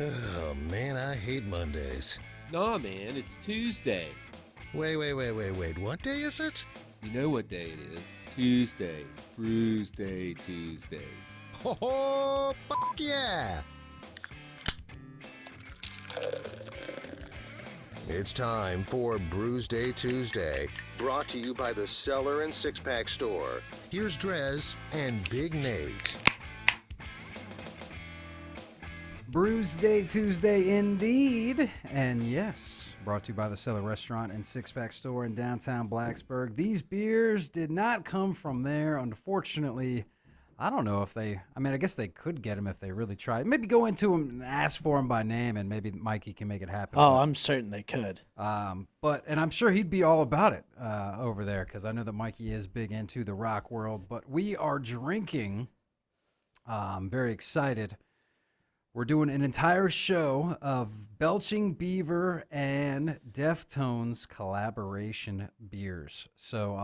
Oh, man, I hate Mondays. Nah, man, it's Tuesday. Wait. What day is it? You know what day it is. Tuesday. Brewsday Tuesday. Oh, yeah! It's time for Brewsday Tuesday, brought to you by the Cellar and Six Pack Store. Here's DreZ and Big Nate. Brewsday Tuesday indeed, and yes, brought to you by the Cellar Restaurant and Six Pack Store in downtown Blacksburg. These beers did not come from there, unfortunately. I don't know if I guess they could get them if they really tried. Maybe go into them and ask for them by name, and maybe Mikey can make it happen. Oh, I'm certain they could. And I'm sure he'd be all about it over there, because I know that Mikey is big into the rock world. But we are drinking. I'm very excited. We're doing an entire show of Belching Beaver and Deftones collaboration beers. So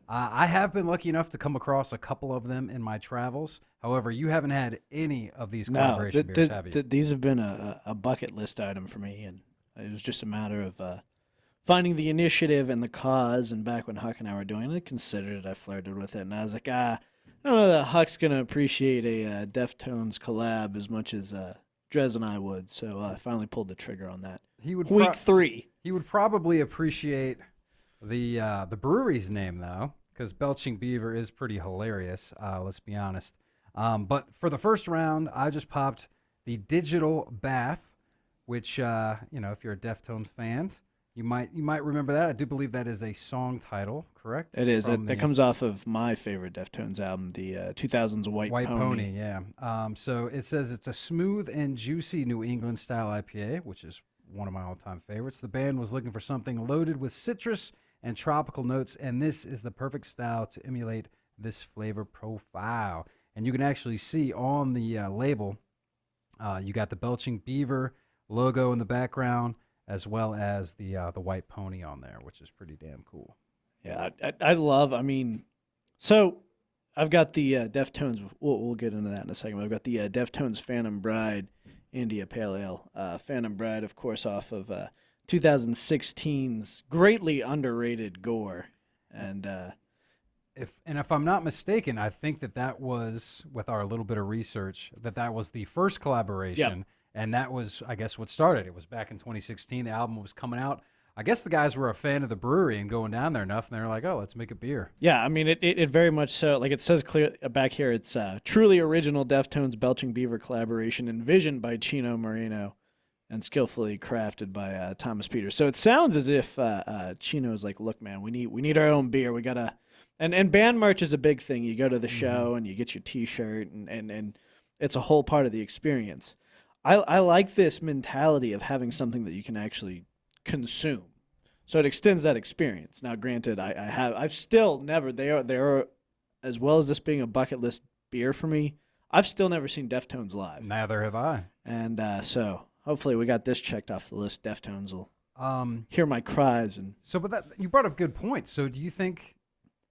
I have been lucky enough to come across a couple of them in my travels. However, you haven't had any of these collaboration beers, have you? These have been a bucket list item for me, and it was just a matter of finding the initiative and the cause. And back when Huck and I were doing it, I considered it, I flirted with it, and I was like, I don't know that Huck's going to appreciate a Deftones collab as much as DreZ and I would, so I finally pulled the trigger on that. Week 3. He would probably appreciate the brewery's name, though, because Belching Beaver is pretty hilarious, let's be honest. But for the first round, I just popped the Digital Bath, which, if you're a Deftones fan, you might remember that. I do believe that is a song title, correct? It is. It comes off of my favorite Deftones album, the 2000's White Pony. Yeah. So it says it's a smooth and juicy New England style IPA, which is one of my all-time favorites. The band was looking for something loaded with citrus and tropical notes, and this is the perfect style to emulate this flavor profile. And you can actually see on the label, you got the Belching Beaver logo in the background, as well as the white pony on there, which is pretty damn cool. Yeah, I love, so I've got the Deftones, we'll get into that in a second, but I've got the Deftones Phantom Bride India Pale Ale. Phantom Bride, of course, off of 2016's greatly underrated Gore. And if I'm not mistaken, I think that was, with our little bit of research, that was the first collaboration. Yep. And that was, I guess, what started. It was back in 2016. The album was coming out. I guess the guys were a fan of the brewery and going down there enough, and they were like, oh, let's make a beer. Yeah, it very much so. Like it says clear back here, it's truly original Deftones Belching Beaver collaboration envisioned by Chino Moreno and skillfully crafted by Thomas Peters. So it sounds as if Chino's like, look, man, we need our own beer. We got to – and band merch is a big thing. You go to the show and you get your T-shirt, and it's a whole part of the experience. I like this mentality of having something that you can actually consume, so it extends that experience. Now, granted, I've still never they are as well as this being a bucket list beer for me. I've still never seen Deftones live. Neither have I. And so hopefully we got this checked off the list. Deftones will hear my cries. And so, but that you brought up good points. So, do you think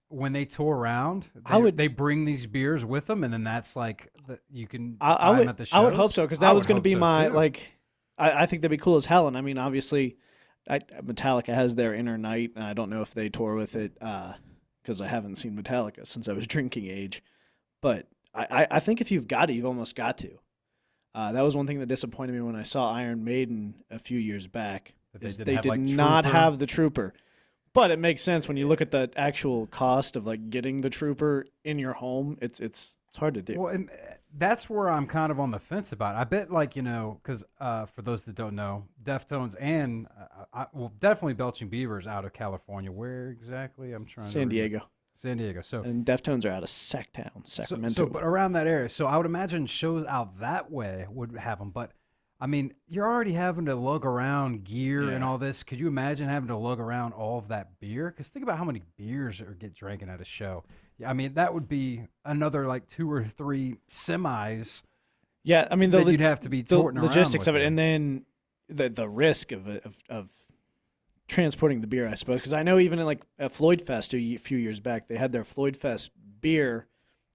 when they tour around, they bring these beers with them, and then that's like you can buy them at the shows? I would hope so, because that was going to be my too. I think that'd be cool as hell. And obviously, Metallica has their Inner Night, and I don't know if they tour with it because I haven't seen Metallica since I was drinking age. But I think if you've got it, you've almost got to. That was one thing that disappointed me when I saw Iron Maiden a few years back. They did not have the Trooper. But it makes sense when you look at the actual cost of getting the Trooper in your home. It's hard to do. Well, and that's where I'm kind of on the fence about it. I bet, because for those that don't know, Deftones and definitely Belching Beaver is out of California. Where exactly? I'm trying. San Diego. So and Deftones are out of Sacktown, Sacramento. So, but around that area. So I would imagine shows out that way would have them, but. You're already having to lug around gear and all this. Could you imagine having to lug around all of that beer? Because think about how many beers get drinking at a show. That would be another 2 or 3 semis. Yeah, you'd have to be torting around. Logistics of it, and then the risk of transporting the beer, I suppose. Because I know even at Floyd Fest a few years back, they had their Floyd Fest beer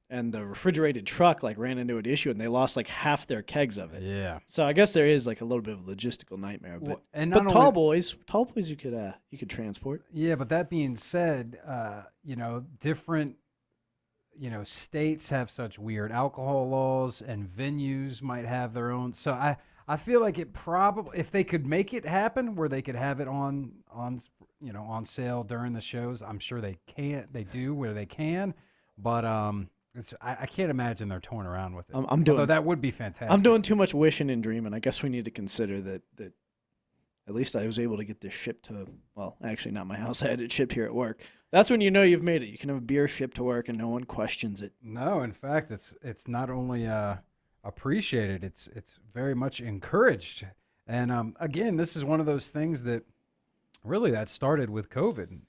and the refrigerated truck like ran into an issue, and they lost like half their kegs of it. Yeah. So I guess there is like a little bit of a logistical nightmare. But Well, and but not tall only- boys, you could transport. Yeah, but that being said, different, states have such weird alcohol laws, and venues might have their own. So I feel like it probably, if they could make it happen where they could have it on sale during the shows, I'm sure they do where they can, but I can't imagine they're torn around with it. I'm doing Although that would be fantastic. I'm doing too much wishing and dreaming. I guess we need to consider that at least I was able to get this shipped to, well, actually not my house. I had it shipped here at work. That's when you know you've made it. You can have a beer shipped to work and no one questions it. No, in fact, it's not only appreciated, it's very much encouraged. And again, this is one of those things that really that started with COVID.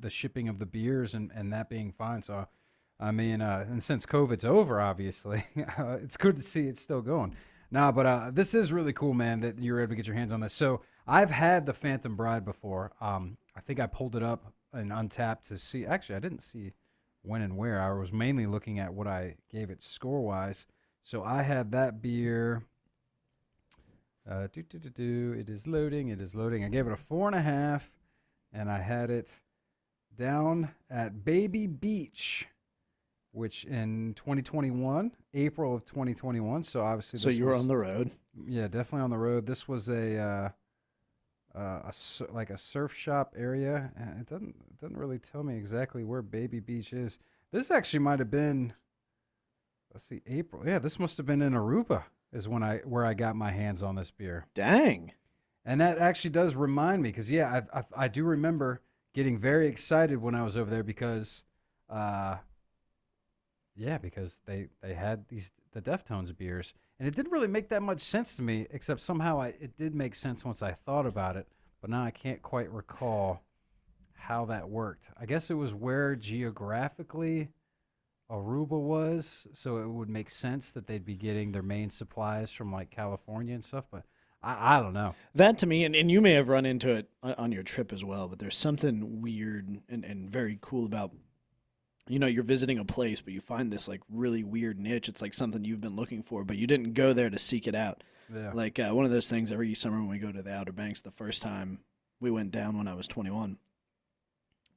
The shipping of the beers and that being fine. So, I mean, and since COVID's over, obviously, it's good to see it's still going. Nah, but this is really cool, man, that you're able to get your hands on this. So I've had the Phantom Bride before. I think I pulled it up and untapped to see. Actually, I didn't see when and where. I was mainly looking at what I gave it score-wise. So I had that beer. It is loading. It is loading. I gave it a 4.5, and I had it down at Baby Beach, which in 2021, April of 2021. So obviously, So you were on the road. Yeah, definitely on the road. This was a surf shop area. It doesn't really tell me exactly where Baby Beach is. This actually might have been, let's see, April. Yeah, this must have been in Aruba is where I got my hands on this beer. Dang. And that actually does remind me, because yeah, I do remember getting very excited when I was over there because they had the Deftones beers, and it didn't really make that much sense to me, except somehow it did make sense once I thought about it, but now I can't quite recall how that worked. I guess it was where geographically Aruba was, so it would make sense that they'd be getting their main supplies from like California and stuff, but I don't know. That to me, and you may have run into it on your trip as well, but there's something weird and very cool about, you're visiting a place, but you find this like really weird niche. It's like something you've been looking for, but you didn't go there to seek it out. Yeah. Like one of those things every summer when we go to the Outer Banks, the first time we went down when I was 21,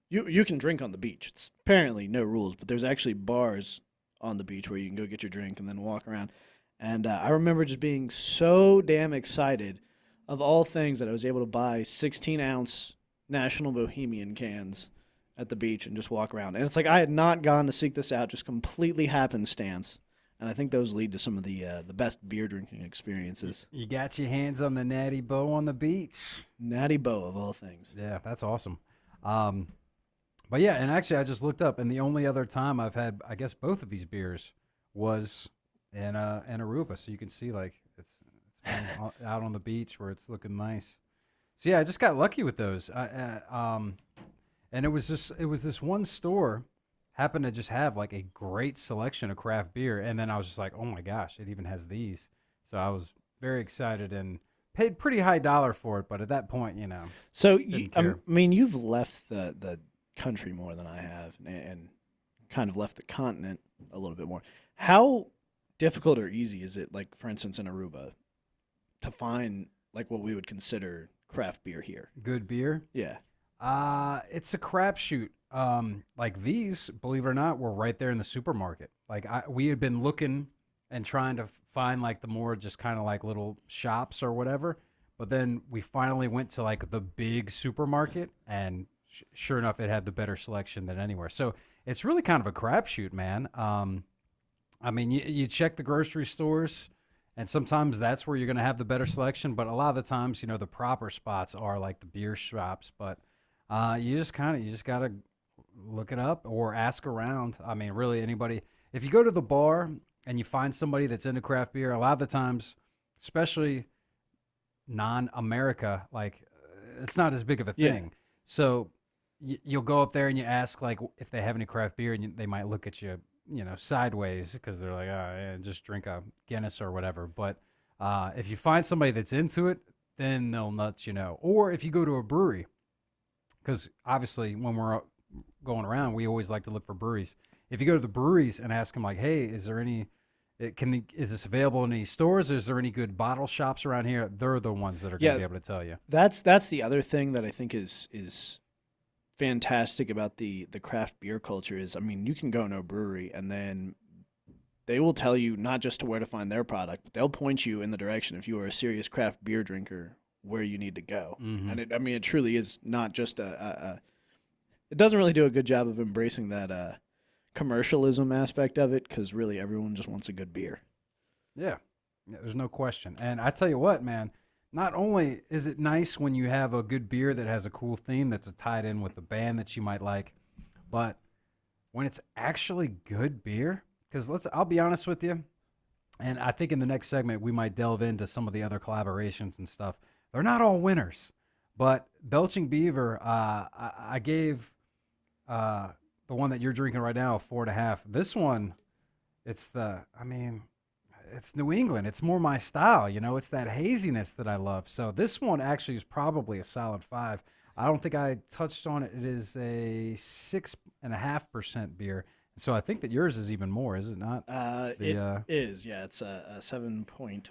you can drink on the beach. It's apparently no rules, but there's actually bars on the beach where you can go get your drink and then walk around. And I remember just being so damn excited, of all things, that I was able to buy 16-ounce National Bohemian cans at the beach and just walk around. And it's like I had not gone to seek this out, just completely happenstance. And I think those lead to some of the best beer drinking experiences. You got your hands on the Natty Boh on the beach. Natty Boh, of all things. Yeah, that's awesome. But yeah, and actually I just looked up, and the only other time I've had, I guess, both of these beers was in Aruba. So you can see like it's been out on the beach where it's looking nice. So yeah, I just got lucky with those. And it was this one store happened to just have like a great selection of craft beer, and then I was just like, oh my gosh, it even has these. So I was very excited and paid pretty high dollar for it, but at that point, So didn't care. I mean, you've left the country more than I have, and kind of left the continent a little bit more. How difficult or easy is it, like for instance in Aruba, to find like what we would consider craft beer here? Good beer. Yeah. It's a crapshoot. Like these, believe it or not, were right there in the supermarket. Like we had been looking and trying to find like the more just kind of like little shops or whatever. But then we finally went to like the big supermarket, and sure enough, it had the better selection than anywhere. So it's really kind of a crapshoot, man. I mean, you check the grocery stores, and sometimes that's where you're going to have the better selection. But a lot of the times, the proper spots are like the beer shops. But you just got to look it up or ask around. I mean, really anybody. If you go to the bar and you find somebody that's into craft beer, a lot of the times, especially non-America, like it's not as big of a thing. Yeah. So you'll go up there and you ask like if they have any craft beer, and they might look at you, sideways, because they're like, oh, yeah, just drink a Guinness or whatever. But if you find somebody that's into it, then they'll let you know. Or if you go to a brewery, because obviously when we're going around, we always like to look for breweries. if you go to the breweries and ask them like, hey, is there any, is this available in any stores? Is there any good bottle shops around here? They're the ones that are going to be able to tell you. That's the other thing that I think is fantastic about the craft beer culture is, I mean, you can go to a brewery and then they will tell you not just to where to find their product, but they'll point you in the direction, if you are a serious craft beer drinker, where you need to go. Mm-hmm. And it truly is not just it doesn't really do a good job of embracing that commercialism aspect of it, because really everyone just wants a good beer. Yeah, there's no question. And I tell you what, man, not only is it nice when you have a good beer that has a cool theme that's tied in with the band that you might like, but when it's actually good beer, because I'll be honest with you, and I think in the next segment we might delve into some of the other collaborations and stuff. They're not all winners, but Belching Beaver, I gave the one that you're drinking right now a 4.5. This one, it's New England. It's more my style, you know. It's that haziness that I love. So this one actually is probably a solid 5. I don't think I touched on it. It is a 6.5% beer. So I think that yours is even more, is it not? It is, yeah. It's a 7.1.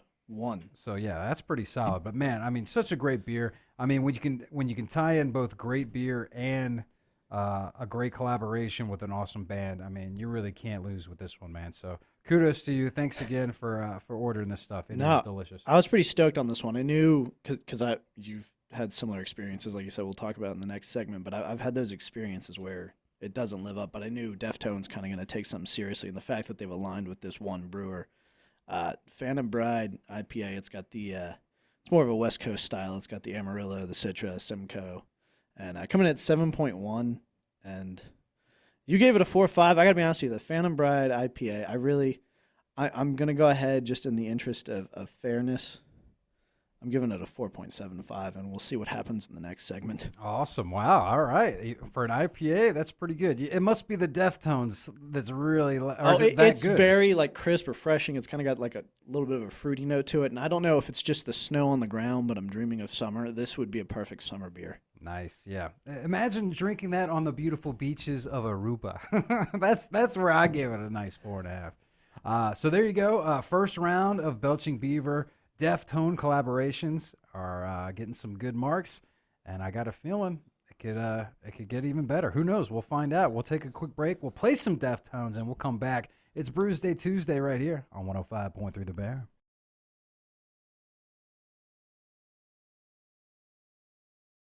So yeah, that's pretty solid. But man, I mean, such a great beer. I mean, when you can tie in both great beer and a great collaboration with an awesome band, I mean, you really can't lose with this one, man. So kudos to you. Thanks again for ordering this stuff. It is delicious. I was pretty stoked on this one. I knew because you've had similar experiences, like you said. We'll talk about it in the next segment. But I've had those experiences where it doesn't live up. But I knew Deftones kind of going to take something seriously, and the fact that they've aligned with this one brewer, Phantom Bride IPA. It's got the it's more of a West Coast style. It's got the Amarillo, the Citra, Simcoe, and coming in at 7.1. And you gave it a 4.5. I got to be honest with you, the Phantom Bride IPA, I'm going to go ahead just in the interest of fairness. I'm giving it a 4.75, and we'll see what happens in the next segment. Awesome. Wow. All right. For an IPA, that's pretty good. It must be the Deftones that's really it's good? Very like crisp, refreshing. It's kind of got like a little bit of a fruity note to it. And I don't know if it's just the snow on the ground, but I'm dreaming of summer. This would be a perfect summer beer. Nice. Yeah. Imagine drinking that on the beautiful beaches of Aruba. That's where I gave it a nice 4.5. So there you go. First round of Belching Beaver Deftone collaborations are getting some good marks, and I got a feeling it could get even better. Who knows? We'll find out. We'll take a quick break. We'll play some Deftones, and we'll come back. It's Brewsday Tuesday right here on 105.3 The Bear.